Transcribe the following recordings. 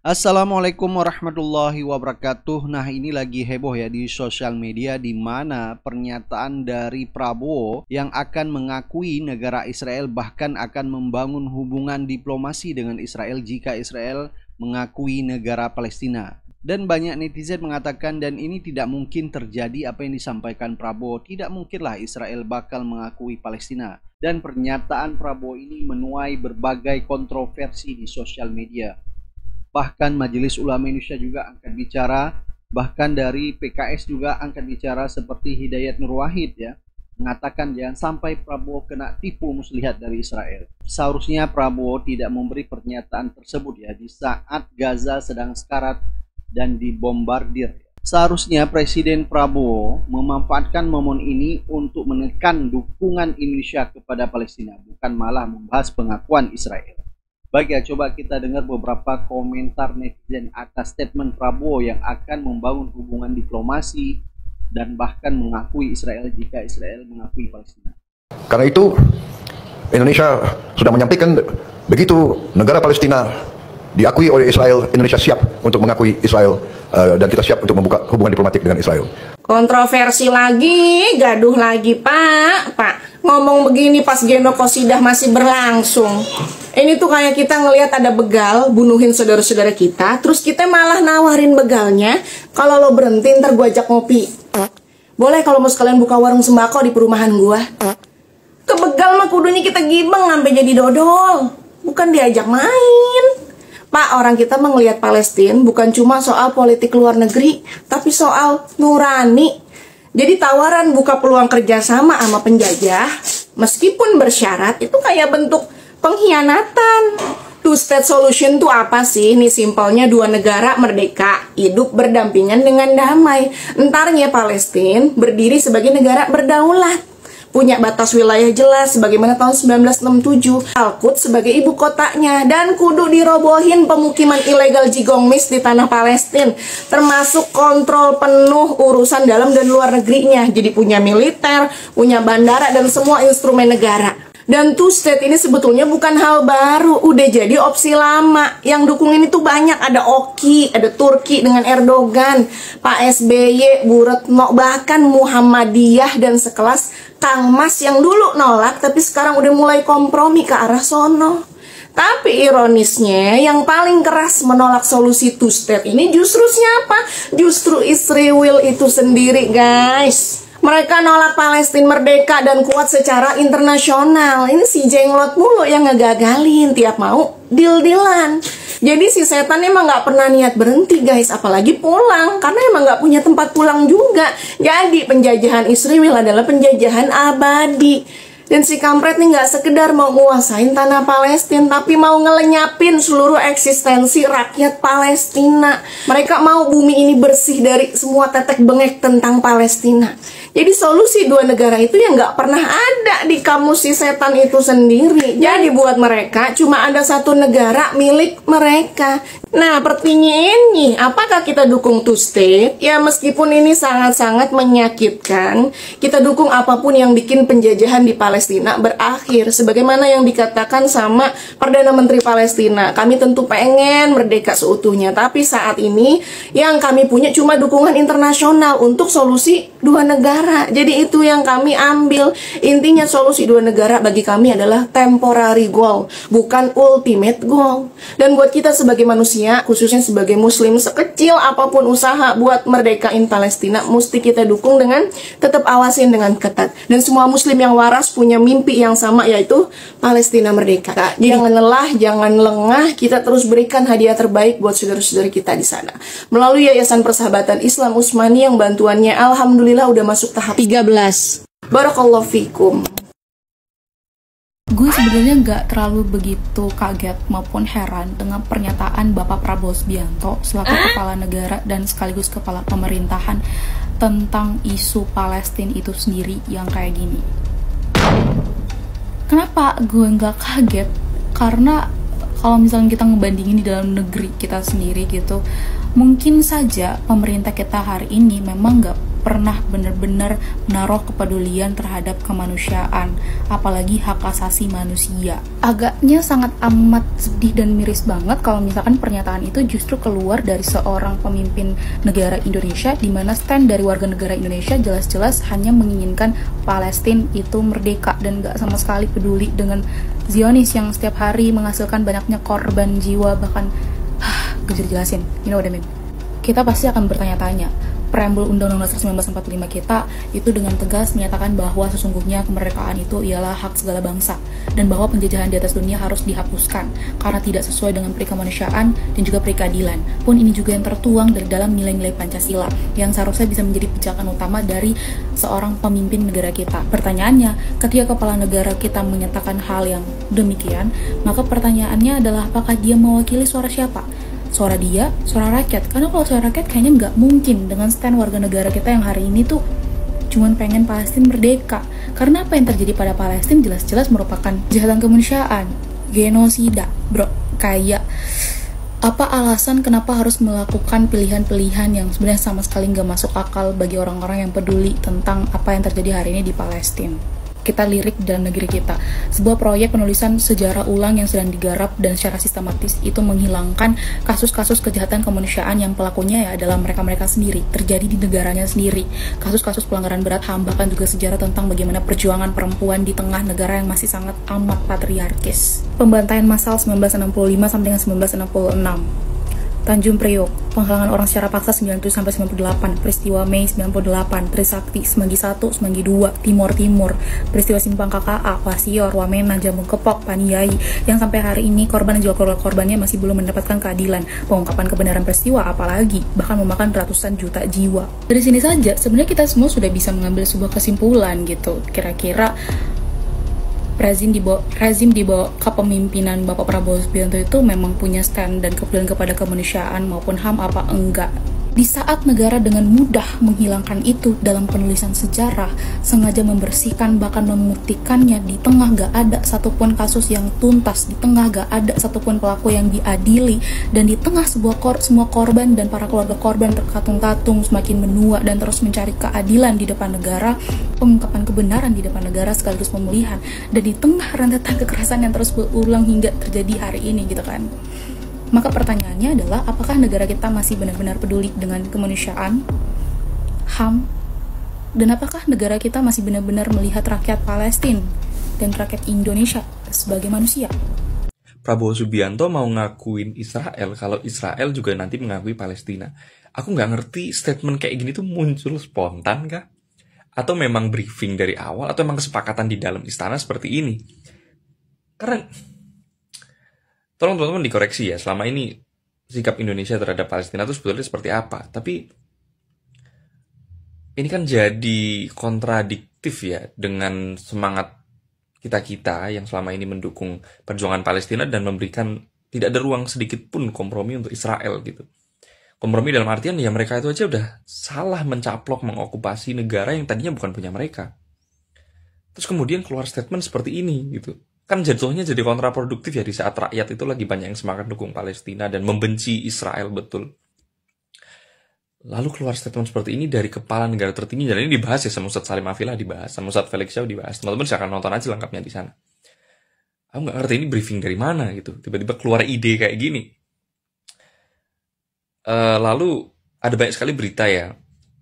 Assalamualaikum warahmatullahi wabarakatuh. Nah, ini lagi heboh ya di sosial media, di mana pernyataan dari Prabowo yang akan mengakui negara Israel, bahkan akan membangun hubungan diplomasi dengan Israel jika Israel mengakui negara Palestina. Dan banyak netizen mengatakan dan ini tidak mungkin terjadi apa yang disampaikan Prabowo. Tidak mungkinlah Israel bakal mengakui Palestina. Dan pernyataan Prabowo ini menuai berbagai kontroversi di sosial media. Bahkan Majelis Ulama Indonesia juga angkat bicara, bahkan dari PKS juga angkat bicara seperti Hidayat Nur Wahid ya, mengatakan jangan sampai Prabowo kena tipu muslihat dari Israel. Seharusnya Prabowo tidak memberi pernyataan tersebut ya di saat Gaza sedang sekarat dan dibombardir. Seharusnya Presiden Prabowo memanfaatkan momen ini untuk menekan dukungan Indonesia kepada Palestina, bukan malah membahas pengakuan Israel. Baik ya, coba kita dengar beberapa komentar netizen atas statement Prabowo yang akan membangun hubungan diplomasi dan bahkan mengakui Israel jika Israel mengakui Palestina. Karena itu Indonesia sudah menyampaikan begitu negara Palestina diakui oleh Israel, Indonesia siap untuk mengakui Israel dan kita siap untuk membuka hubungan diplomatik dengan Israel. Kontroversi lagi, gaduh lagi Pak ngomong begini pas genokosidah masih berlangsung. Ini tuh kayak kita ngelihat ada begal bunuhin saudara-saudara kita, terus kita malah nawarin begalnya, kalau lo berhenti ntar gue ajak ngopi. Boleh kalau mau sekalian buka warung sembako di perumahan gue. Ke begal mah kudunya kita gibeng sampai jadi dodol, bukan diajak main. Pak, orang kita melihat Palestina bukan cuma soal politik luar negeri, tapi soal nurani. Jadi tawaran buka peluang kerjasama sama penjajah, meskipun bersyarat, itu kayak bentuk pengkhianatan. Two-state solution itu apa sih? Ini simpelnya dua negara merdeka, hidup berdampingan dengan damai. Entarnya Palestina berdiri sebagai negara berdaulat, punya batas wilayah jelas sebagaimana tahun 1967, Al-Quds sebagai ibu kotanya, dan kudu dirobohin pemukiman ilegal jigongmis di tanah Palestina, termasuk kontrol penuh urusan dalam dan luar negerinya. Jadi punya militer, punya bandara, dan semua instrumen negara. Dan two state ini sebetulnya bukan hal baru, udah jadi opsi lama. Yang dukung ini tuh banyak, ada Oki, ada Turki dengan Erdogan, Pak SBY, Bu Retno, bahkan Muhammadiyah dan sekelas Kang Mas yang dulu nolak tapi sekarang udah mulai kompromi ke arah sono. Tapi ironisnya yang paling keras menolak solusi two state ini justru siapa? Justru Israel itu sendiri, guys. Mereka nolak Palestina merdeka dan kuat secara internasional. Ini si jenglot mulu yang ngegagalin, tiap mau deal-dealan. Jadi si setan emang gak pernah niat berhenti, guys, apalagi pulang, karena emang gak punya tempat pulang juga. Jadi penjajahan Israel adalah penjajahan abadi. Dan si kampret nih gak sekedar mau nguasain tanah Palestina, tapi mau ngelenyapin seluruh eksistensi rakyat Palestina. Mereka mau bumi ini bersih dari semua tetek bengek tentang Palestina. Jadi solusi dua negara itu yang gak pernah ada di kamus si setan itu sendiri. Jadi buat mereka cuma ada satu negara milik mereka. Nah, pertanyaannya, apakah kita dukung two state? Ya, meskipun ini sangat-sangat menyakitkan, kita dukung apapun yang bikin penjajahan di Palestina berakhir. Sebagaimana yang dikatakan sama Perdana Menteri Palestina, kami tentu pengen merdeka seutuhnya. Tapi saat ini yang kami punya cuma dukungan internasional untuk solusi dua negara. Jadi itu yang kami ambil. Intinya solusi dua negara bagi kami adalah temporary goal, bukan ultimate goal. Dan buat kita sebagai manusia, khususnya sebagai muslim, sekecil apapun usaha buat merdekain Palestina, mesti kita dukung dengan tetap awasin dengan ketat. Dan semua muslim yang waras punya mimpi yang sama, yaitu Palestina merdeka. Jadi jangan lelah, jangan lengah, kita terus berikan hadiah terbaik buat saudara-saudara kita di sana. Melalui Yayasan Persahabatan Islam Utsmani yang bantuannya alhamdulillah udah masuk tahap 13. Barakallahu fikum. Gue sebenarnya nggak terlalu begitu kaget maupun heran dengan pernyataan Bapak Prabowo Subianto selaku kepala negara dan sekaligus kepala pemerintahan tentang isu Palestina itu sendiri yang kayak gini. Kenapa gue nggak kaget? Karena kalau misalnya kita ngebandingin di dalam negeri kita sendiri gitu, mungkin saja pemerintah kita hari ini memang nggak pernah benar-benar menaruh kepedulian terhadap kemanusiaan, apalagi hak asasi manusia. Agaknya sangat amat sedih dan miris banget kalau misalkan pernyataan itu justru keluar dari seorang pemimpin negara Indonesia, di mana stand dari warga negara Indonesia jelas-jelas hanya menginginkan Palestina itu merdeka dan gak sama sekali peduli dengan Zionis yang setiap hari menghasilkan banyaknya korban jiwa, bahkan gue jelasin, you know what I mean. Kita pasti akan bertanya-tanya, preambul Undang-Undang Dasar 1945 kita itu dengan tegas menyatakan bahwa sesungguhnya kemerdekaan itu ialah hak segala bangsa, dan bahwa penjajahan di atas dunia harus dihapuskan karena tidak sesuai dengan peri kemanusiaan dan juga peri keadilan. Pun ini juga yang tertuang dari dalam nilai-nilai Pancasila yang seharusnya bisa menjadi pijakan utama dari seorang pemimpin negara kita. Pertanyaannya, ketika kepala negara kita menyatakan hal yang demikian, maka pertanyaannya adalah apakah dia mewakili suara siapa? Suara dia, suara rakyat. Karena kalau suara rakyat kayaknya nggak mungkin dengan stand warga negara kita yang hari ini tuh cuman pengen Palestina merdeka. Karena apa yang terjadi pada Palestina jelas-jelas merupakan kejahatan kemanusiaan, genosida, bro. Kayak apa alasan kenapa harus melakukan pilihan-pilihan yang sebenarnya sama sekali nggak masuk akal bagi orang-orang yang peduli tentang apa yang terjadi hari ini di Palestina. Kita lirik dalam negeri kita. Sebuah proyek penulisan sejarah ulang yang sedang digarap dan secara sistematis itu menghilangkan kasus-kasus kejahatan kemanusiaan yang pelakunya ya adalah mereka-mereka sendiri, terjadi di negaranya sendiri. Kasus-kasus pelanggaran berat HAM, bahkan juga sejarah tentang bagaimana perjuangan perempuan di tengah negara yang masih sangat amat patriarkis. Pembantaian massal 1965 sampai dengan 1966. Tanjung Priok, penghalangan orang secara paksa 97-98, peristiwa Mei 98, Trisakti, Semanggi 1, Semanggi 2, Timur, peristiwa Simpang KKA, Wasior, Wamena, Jambung Kepok, Paniai, yang sampai hari ini korban dan juga korbannya masih belum mendapatkan keadilan, pengungkapan kebenaran peristiwa apalagi, bahkan memakan ratusan juta jiwa. Dari sini saja, sebenarnya kita semua sudah bisa mengambil sebuah kesimpulan gitu, kira-kira rezim di bawah kepemimpinan Bapak Prabowo Subianto itu memang punya stand dan kepedulian kepada kemanusiaan maupun HAM apa enggak. Di saat negara dengan mudah menghilangkan itu dalam penulisan sejarah, sengaja membersihkan bahkan memutihkannya, di tengah gak ada satupun kasus yang tuntas, di tengah gak ada satupun pelaku yang diadili, dan di tengah semua korban dan para keluarga korban terkatung-katung semakin menua dan terus mencari keadilan di depan negara, pengungkapan kebenaran di depan negara sekaligus pemulihan, dan di tengah rentetan kekerasan yang terus berulang hingga terjadi hari ini gitu kan. Maka pertanyaannya adalah, apakah negara kita masih benar-benar peduli dengan kemanusiaan, HAM, dan apakah negara kita masih benar-benar melihat rakyat Palestina dan rakyat Indonesia sebagai manusia? Prabowo Subianto mau ngakuin Israel kalau Israel juga nanti mengakui Palestina. Aku nggak ngerti statement kayak gini tuh muncul spontan kah? Atau memang briefing dari awal, atau memang kesepakatan di dalam istana seperti ini? Karena tolong teman-teman dikoreksi ya, selama ini sikap Indonesia terhadap Palestina itu sebetulnya seperti apa. Tapi ini kan jadi kontradiktif ya dengan semangat kita-kita yang selama ini mendukung perjuangan Palestina dan memberikan tidak ada ruang sedikit pun kompromi untuk Israel gitu. Kompromi dalam artian ya mereka itu aja udah salah mencaplok mengokupasi negara yang tadinya bukan punya mereka. Terus kemudian keluar statement seperti ini gitu. Kan jatuhnya jadi kontraproduktif ya di saat rakyat itu lagi banyak yang semangat dukung Palestina dan membenci Israel betul. Lalu keluar statement seperti ini dari kepala negara tertinggi, dan ini dibahas ya sama Ustadz Salim Afilah dibahas, sama Ustadz Felix Xiao dibahas. Teman-teman silahkan nonton aja lengkapnya di sana. Aku nggak ngerti ini briefing dari mana gitu. Tiba-tiba keluar ide kayak gini. Lalu ada banyak sekali berita ya.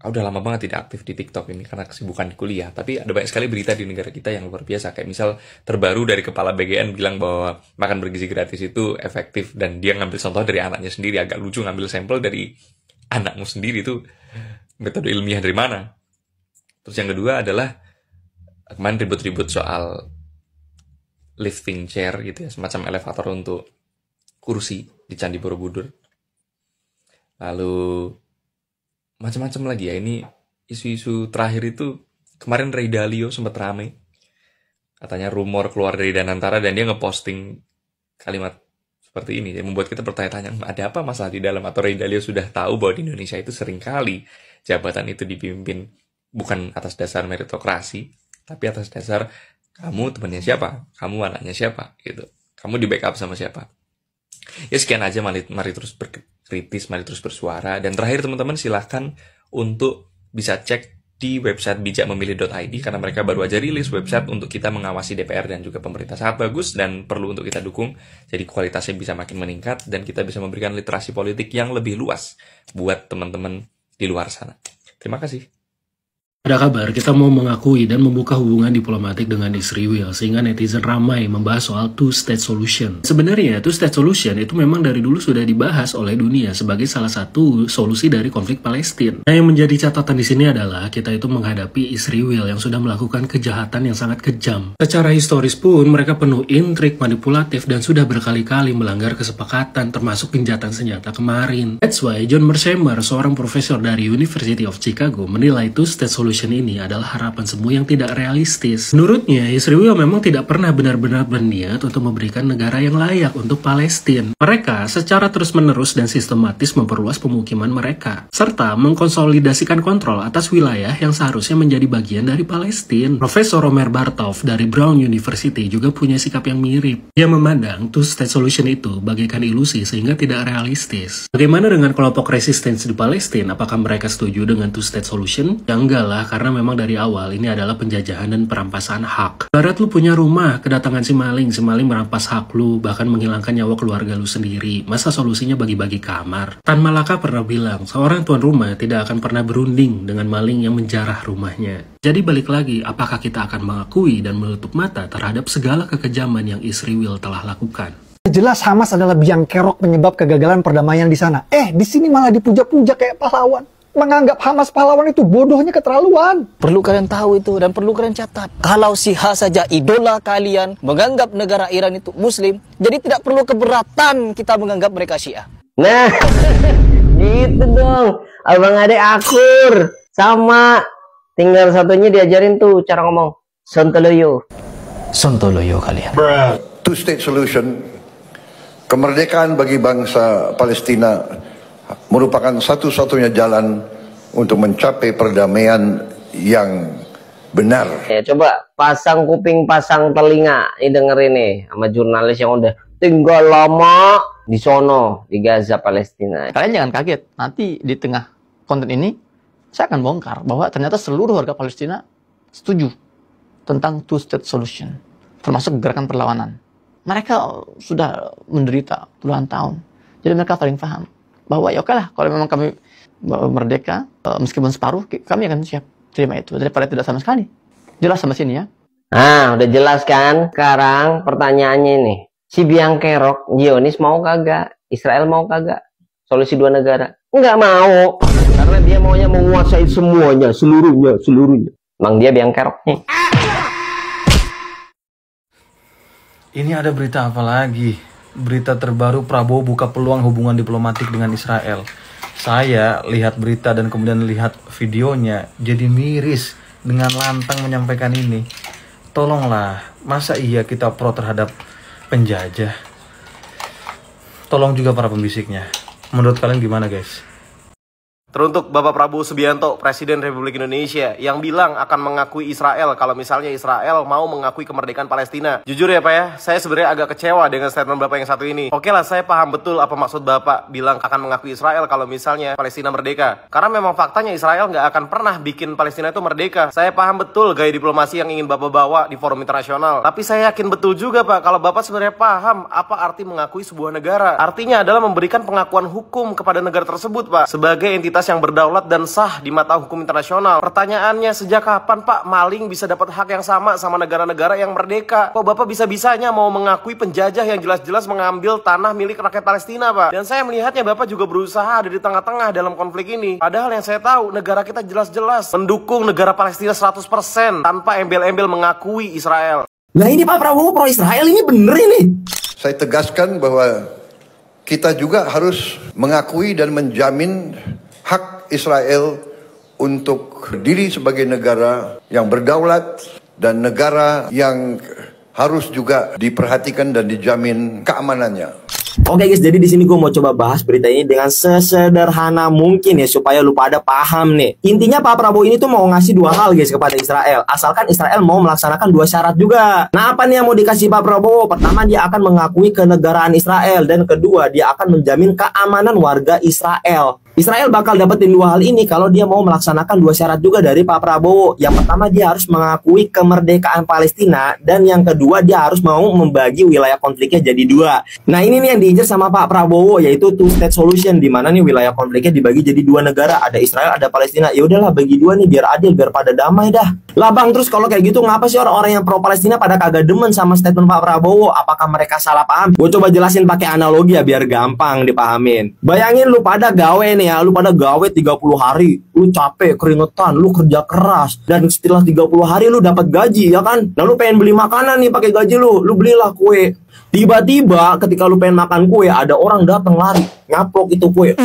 Udah lama banget tidak aktif di TikTok ini karena kesibukan di kuliah. Tapi ada banyak sekali berita di negara kita yang luar biasa. Kayak misal terbaru dari kepala BGN bilang bahwa makan bergizi gratis itu efektif. Dan dia ngambil contoh dari anaknya sendiri. Agak lucu ngambil sampel dari anakmu sendiri itu. Metode ilmiah dari mana? Terus yang kedua adalah kemarin ribut-ribut soal lifting chair gitu ya. Semacam elevator untuk kursi di Candi Borobudur. Lalu macam-macam lagi ya. Ini isu-isu terakhir itu kemarin Ray Dalio sempat rame, katanya rumor keluar dari Danantara dan dia ngeposting kalimat seperti ini yang membuat kita bertanya-tanya, ada apa masalah di dalam? Atau Ray Dalio sudah tahu bahwa di Indonesia itu seringkali jabatan itu dipimpin bukan atas dasar meritokrasi, tapi atas dasar kamu temannya siapa, kamu anaknya siapa gitu, kamu di backup sama siapa. Ya sekian aja, mari terus berkritis, mari terus bersuara. Dan terakhir teman-teman silahkan untuk bisa cek di website bijakmemilih.id, karena mereka baru aja rilis website untuk kita mengawasi DPR dan juga pemerintah. Sangat bagus dan perlu untuk kita dukung, jadi kualitasnya bisa makin meningkat dan kita bisa memberikan literasi politik yang lebih luas buat teman-teman di luar sana. Terima kasih. Ada kabar kita mau mengakui dan membuka hubungan diplomatik dengan Israel sehingga netizen ramai membahas soal two-state solution. Sebenarnya two-state solution itu memang dari dulu sudah dibahas oleh dunia sebagai salah satu solusi dari konflik Palestina. Nah, yang menjadi catatan di sini adalah kita itu menghadapi Israel yang sudah melakukan kejahatan yang sangat kejam. Secara historis pun mereka penuh intrik, manipulatif, dan sudah berkali-kali melanggar kesepakatan termasuk gencatan senjata kemarin. That's why John Mearsheimer, seorang profesor dari University of Chicago, menilai two-state solution ini adalah harapan semu yang tidak realistis. Menurutnya, Israel memang tidak pernah benar-benar berniat untuk memberikan negara yang layak untuk Palestina. Mereka secara terus-menerus dan sistematis memperluas pemukiman mereka, serta mengkonsolidasikan kontrol atas wilayah yang seharusnya menjadi bagian dari Palestina. Profesor Omer Bartov dari Brown University juga punya sikap yang mirip. Dia memandang two-state solution itu bagaikan ilusi sehingga tidak realistis. Bagaimana dengan kelompok resistensi di Palestina? Apakah mereka setuju dengan two-state solution? Ya enggak lah, karena memang dari awal ini adalah penjajahan dan perampasan hak. Barat lu punya rumah, kedatangan si maling merampas hak lu, bahkan menghilangkan nyawa keluarga lu sendiri. Masa solusinya bagi-bagi kamar? Tan Malaka pernah bilang, seorang tuan rumah tidak akan pernah berunding dengan maling yang menjarah rumahnya. Jadi balik lagi, apakah kita akan mengakui dan menutup mata terhadap segala kekejaman yang Israel telah lakukan? Jelas Hamas adalah biang kerok penyebab kegagalan perdamaian di sana. Di sini malah dipuja-puja kayak pahlawan. Menganggap Hamas pahlawan itu bodohnya keterlaluan. Perlu kalian tahu itu dan perlu kalian catat. Kalau Syiah saja idola kalian menganggap negara Iran itu Muslim, jadi tidak perlu keberatan kita menganggap mereka Syiah. Nah, gitu dong. Abang adek akur. Sama. Tinggal satunya diajarin tuh cara ngomong. Sontoloyo. Sontoloyo kalian. Two-state solution, kemerdekaan bagi bangsa Palestina merupakan satu-satunya jalan untuk mencapai perdamaian yang benar. Ya, coba pasang kuping, pasang telinga. Ini dengerin nih sama jurnalis yang udah tinggal lama di sono, di Gaza, Palestina. Kalian jangan kaget, nanti di tengah konten ini saya akan bongkar bahwa ternyata seluruh warga Palestina setuju tentang two-state solution, termasuk gerakan perlawanan. Mereka sudah menderita puluhan tahun, jadi mereka paling paham bahwa ya oke lah, kalau memang kami merdeka, meskipun separuh, kami akan siap terima itu, daripada tidak sama sekali. Jelas sampai sini ya? Nah, udah jelas kan? Sekarang pertanyaannya nih, si biang kerok Zionis mau kagak? Israel mau kagak? Solusi dua negara? Nggak mau, karena dia maunya menguasai semuanya, seluruhnya. Emang dia biang keroknya. Ini ada berita apa lagi? Berita terbaru, Prabowo buka peluang hubungan diplomatik dengan Israel. Saya lihat berita dan kemudian lihat videonya, jadi miris dengan lantang menyampaikan ini. Tolonglah, masa iya kita pro terhadap penjajah? Tolong juga para pembisiknya. Menurut kalian gimana, guys? Teruntuk Bapak Prabowo Subianto, Presiden Republik Indonesia, yang bilang akan mengakui Israel kalau misalnya Israel mau mengakui kemerdekaan Palestina. Jujur ya Pak ya, saya sebenarnya agak kecewa dengan statement Bapak yang satu ini. Oke lah, saya paham betul apa maksud Bapak bilang akan mengakui Israel kalau misalnya Palestina merdeka. Karena memang faktanya Israel nggak akan pernah bikin Palestina itu merdeka. Saya paham betul gaya diplomasi yang ingin Bapak bawa di forum internasional. Tapi saya yakin betul juga Pak, kalau Bapak sebenarnya paham apa arti mengakui sebuah negara. Artinya adalah memberikan pengakuan hukum kepada negara tersebut Pak, sebagai entitas yang berdaulat dan sah di mata hukum internasional. Pertanyaannya, sejak kapan Pak maling bisa dapat hak yang sama negara-negara yang merdeka? Kok Bapak bisa-bisanya mau mengakui penjajah yang jelas-jelas mengambil tanah milik rakyat Palestina Pak? Dan saya melihatnya Bapak juga berusaha ada di tengah-tengah dalam konflik ini. Padahal yang saya tahu, negara kita jelas-jelas mendukung negara Palestina 100% tanpa embel-embel mengakui Israel. Nah ini Pak Prabowo pro Israel, ini bener ini. Saya tegaskan bahwa kita juga harus mengakui dan menjamin hak Israel untuk berdiri sebagai negara yang berdaulat dan negara yang harus juga diperhatikan dan dijamin keamanannya. Oke guys, jadi di sini gue mau coba bahas berita ini dengan sesederhana mungkin ya, supaya lu pada paham nih. Intinya Pak Prabowo ini tuh mau ngasih dua hal guys kepada Israel, asalkan Israel mau melaksanakan dua syarat juga. Nah apa nih yang mau dikasih Pak Prabowo? Pertama, dia akan mengakui kenegaraan Israel, dan kedua, dia akan menjamin keamanan warga Israel. Israel bakal dapetin dua hal ini kalau dia mau melaksanakan dua syarat juga dari Pak Prabowo. Yang pertama, dia harus mengakui kemerdekaan Palestina, dan yang kedua, dia harus mau membagi wilayah konfliknya jadi dua. Nah, ini nih yang diincar sama Pak Prabowo, yaitu two state solution, di mana nih wilayah konfliknya dibagi jadi dua negara, ada Israel, ada Palestina. Ya udahlah, bagi dua nih biar adil, biar pada damai dah. Lah Bang, terus kalau kayak gitu ngapa sih orang-orang yang pro Palestina pada kagak demen sama statement Pak Prabowo? Apakah mereka salah paham? Gue coba jelasin pakai analogi ya biar gampang dipahamin. Bayangin lu pada gawe nih ya, lu pada gawe 30 hari, lu capek, keringetan, lu kerja keras, dan setelah 30 hari lu dapat gaji ya kan. Nah lu pengen beli makanan nih pakai gaji lu belilah kue. Tiba-tiba ketika lu pengen makan kue, ada orang datang lari, nyaplok itu kue.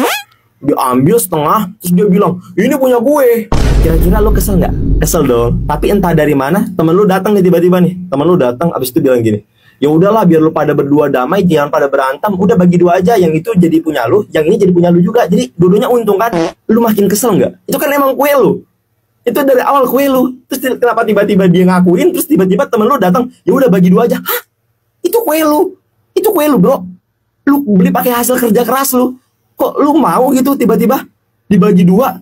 Diambil setengah, terus dia bilang, ini punya gue. Kira-kira lu kesel nggak? Kesel dong. Tapi entah dari mana, temen lu datang nih tiba-tiba nih. Temen lu datang, abis itu bilang gini, ya udahlah biar lu pada berdua damai, jangan pada berantem, udah bagi dua aja, yang itu jadi punya lu, yang ini jadi punya lu juga, jadi dua-duanya untung kan. Lu makin kesel nggak? Itu kan emang kue lu, itu dari awal kue lu. Terus kenapa tiba-tiba dia ngakuin, terus tiba-tiba temen lu datang, ya udah bagi dua aja. Hah? Itu kue lu bro, lu beli pakai hasil kerja keras lu, kok lu mau gitu tiba-tiba dibagi dua?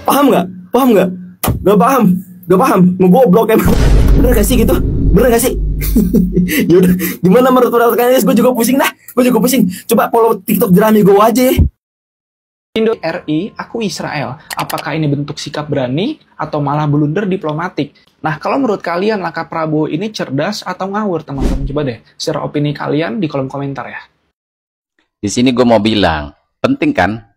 Paham nggak? Gak paham, ngegoblok emang. Bener gak sih gitu? Bener gak sih? Yaudah, gimana menurut kalian? Gue juga pusing. Coba follow TikTok Jerami Go aja. Indo RI, aku Israel. Apakah ini bentuk sikap berani atau malah blunder diplomatik? Nah, kalau menurut kalian langkah Prabowo ini cerdas atau ngawur, teman-teman? Coba deh share opini kalian di kolom komentar ya. Di sini gue mau bilang, penting kan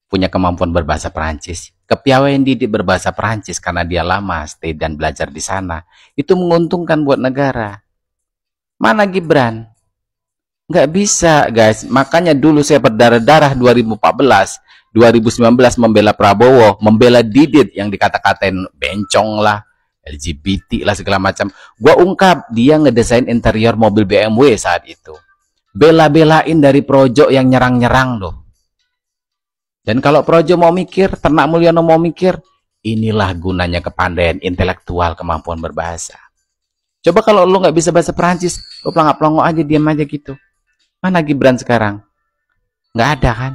punya kemampuan berbahasa Perancis. Kepiawaian didik berbahasa Perancis karena dia lama stay dan belajar di sana. Itu menguntungkan buat negara. Mana Gibran? Nggak bisa, guys. Makanya dulu saya berdarah-darah 2014, 2019 membela Prabowo, membela Didit yang dikata-katain bencong lah, LGBT lah segala macam. Gua ungkap dia ngedesain interior mobil BMW saat itu. Bela-belain dari Projo yang nyerang-nyerang loh. Dan kalau Projo mau mikir, Ternak Mulyono mau mikir, inilah gunanya kepandaian intelektual, kemampuan berbahasa. Coba kalau lu nggak bisa bahasa Perancis, lu pelangak-pelongok aja, diam aja gitu. Mana Gibran sekarang? Nggak ada kan?